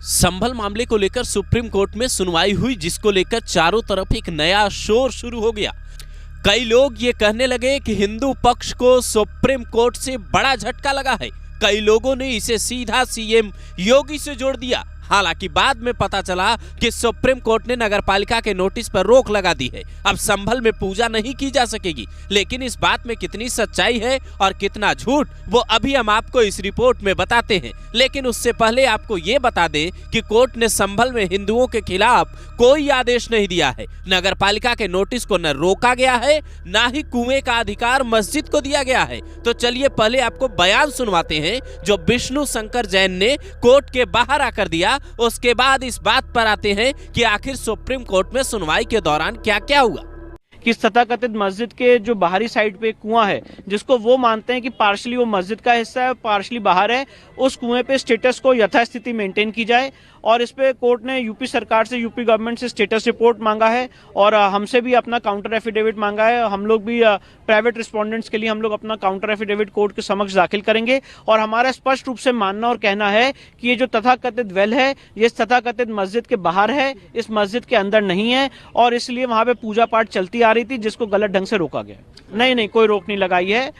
संभल मामले को लेकर सुप्रीम कोर्ट में सुनवाई हुई, जिसको लेकर चारों तरफ एक नया शोर शुरू हो गया। कई लोग ये कहने लगे कि हिंदू पक्ष को सुप्रीम कोर्ट से बड़ा झटका लगा है। कई लोगों ने इसे सीधा सीएम योगी से जोड़ दिया। हालांकि बाद में पता चला कि सुप्रीम कोर्ट ने नगरपालिका के नोटिस पर रोक लगा दी है। अब संभल में पूजा नहीं की जा सकेगी, लेकिन इस बात में कितनी सच्चाई है और कितना झूठ, वो अभी हम आपको इस रिपोर्ट में बताते हैं। लेकिन उससे पहले आपको ये बता दें कि कोर्ट ने संभल में हिंदुओं के खिलाफ कोई आदेश नहीं दिया है। नगरपालिका के नोटिस को न रोका गया है, न ही कुएं का अधिकार मस्जिद को दिया गया है। तो चलिए पहले आपको बयान सुनवाते हैं जो विष्णु शंकर जैन ने कोर्ट के बाहर आकर दिया। उसके बाद इस बात पर आते हैं कि आखिर सुप्रीम कोर्ट में सुनवाई के दौरान क्या क्या हुआ। किस तथाकथित मस्जिद के जो बाहरी साइड पे एक कुआं है, जिसको वो मानते हैं कि पार्शली वो मस्जिद का हिस्सा है, पार्शली बाहर है, उस कुएं पे स्टेटस को यथास्थिति मेंटेन की जाए। और इस पे कोर्ट ने यूपी सरकार से, यूपी गवर्नमेंट से स्टेटस रिपोर्ट मांगा है और हमसे भी अपना काउंटर एफिडेविट मांगा है। हम लोग भी प्राइवेट रिस्पोंडेंट्स के लिए हम लोग अपना काउंटर एफिडेविट कोर्ट के समक्ष दाखिल करेंगे। और हमारा स्पष्ट रूप से मानना और कहना है कि ये जो तथाकथित वेल है, ये तथाकथित मस्जिद के बाहर है, इस मस्जिद के अंदर नहीं है, और इसलिए वहां पे पूजा पाठ चलती आ रही थी, जिसको गलत ढंग से रोका गया। नहीं, कोई रोक नहीं लगाई है।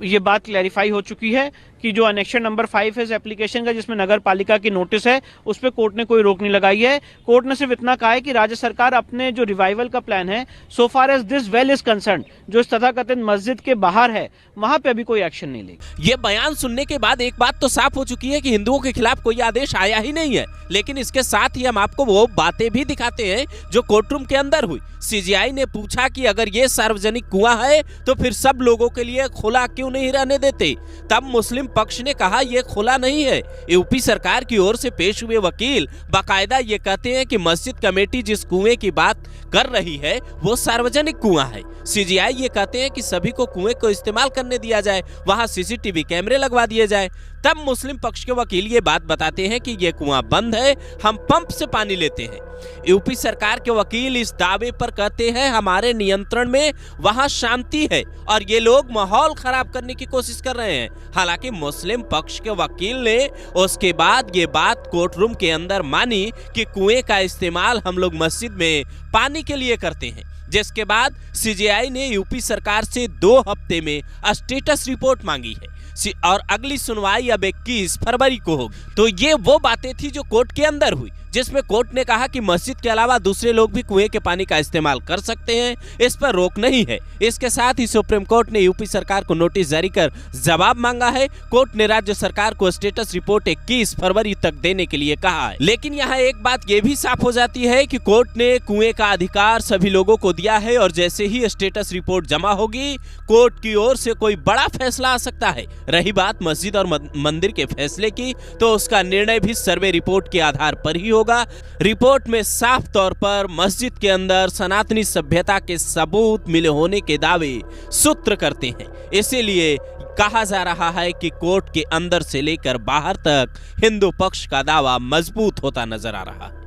ये बात क्लैरिफाई हो चुकी है कि जो एनेक्शन नंबर 5 है इस एप्लीकेशन का, जिसमें नगर पालिका की नोटिस है, उस पर कोर्ट ने कोई रोक नहीं लगाई है। कोर्ट ने सिर्फ इतना कहा है कि राज्य सरकार अपने जो रिवाइवल का प्लान है, so far as this well is concerned, जो इस तथाकथित मस्जिद के बाहर है, वहां पे अभी कोई एक्शन नहीं लेगी। ये बयान सुनने के बाद एक बात तो साफ हो चुकी है कि हिंदुओं के खिलाफ कोई आदेश आया ही नहीं है। लेकिन इसके साथ ही हम आपको वो बातें भी दिखाते हैं जो कोर्टरूम के अंदर हुई। सीजीआई ने पूछा कि अगर ये सार्वजनिक कुआं है तो फिर सब लोगों के लिए खुला क्यों नहीं रहने देते। तब मुस्लिम पक्ष ने कहा यह खुला नहीं है। यूपी सरकार की ओर से पेश हुए वकील बाकायदा ये कहते हैं कि मस्जिद कमेटी जिस कुएं की बात कर रही है वो सार्वजनिक कुआं है। सीजीआई ये कहते हैं कि सभी को कुएं को इस्तेमाल करने दिया जाए, वहां सीसीटीवी कैमरे लगवा दिए जाए। तब मुस्लिम पक्ष के वकील ये बात बताते हैं कि ये कुआं बंद है, हम पंप से पानी लेते हैं। यूपी सरकार के वकील इस दावे पर कहते हैं हमारे नियंत्रण में वहां शांति है और ये लोग माहौल खराब करने की कोशिश कर रहे हैं। हालांकि मुस्लिम पक्ष के वकील ने उसके बाद ये बात कोर्टरूम के अंदर मानी कि कुएं का इस्तेमाल हम लोग मस्जिद में पानी के लिए करते हैं। जिसके बाद सीजीआई ने यूपी सरकार से 2 हफ्ते में स्टेटस रिपोर्ट मांगी है और अगली सुनवाई अब 21 फरवरी को होगी। तो ये वो बातें थी जो कोर्ट के अंदर हुई, जिसमें कोर्ट ने कहा कि मस्जिद के अलावा दूसरे लोग भी कुएं के पानी का इस्तेमाल कर सकते हैं, इस पर रोक नहीं है। इसके साथ ही सुप्रीम कोर्ट ने यूपी सरकार को नोटिस जारी कर जवाब मांगा है। कोर्ट ने राज्य सरकार को स्टेटस रिपोर्ट 21 फरवरी तक देने के लिए कहा है। लेकिन यहाँ एक बात ये भी साफ हो जाती है कि कोर्ट ने कुएं का अधिकार सभी लोगों को दिया है और जैसे ही स्टेटस रिपोर्ट जमा होगी, कोर्ट की ओर से कोई बड़ा फैसला आ सकता है। रही बात मस्जिद और मंदिर के फैसले की, तो उसका निर्णय भी सर्वे रिपोर्ट के आधार पर ही होगा। रिपोर्ट में साफ तौर पर मस्जिद के अंदर सनातनी सभ्यता के सबूत मिले होने के दावे सूत्र करते हैं। इसीलिए कहा जा रहा है कि कोर्ट के अंदर से लेकर बाहर तक हिंदू पक्ष का दावा मजबूत होता नजर आ रहा है।